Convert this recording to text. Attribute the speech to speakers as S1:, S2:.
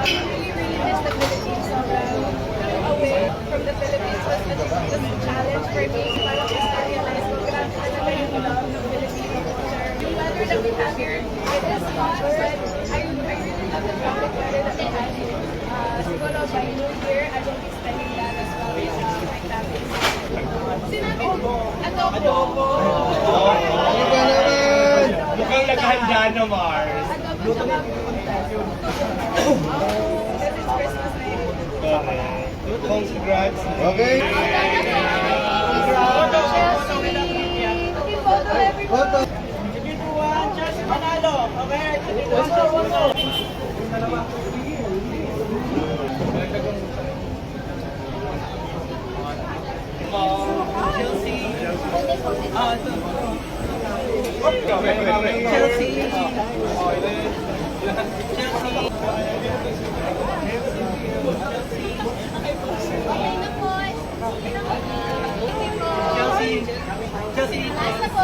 S1: really, really miss the Philippines. Sobrang away from the Philippines was a challenge for me. Parang just na-realize ko, grabe talaga yung love ng Filipino culture. Yung weather that we have here, it is hot, but I really love the tropic weather that we have here. Siguro by New Year, I will be spending that as well with my family. Sinabi mo, adobo.
S2: Ano ba naman?
S3: Mukhang naghanda na, Mars.
S1: Adobo tsaka putas. This is Christmas na yun.
S3: Correct. Congrats.
S2: Okay.
S1: Chelsea! Okay, photo everyone!
S2: Photo.
S3: Chelsea Manalo. Okay.
S1: Chelsea! Chelsea! Nasa po,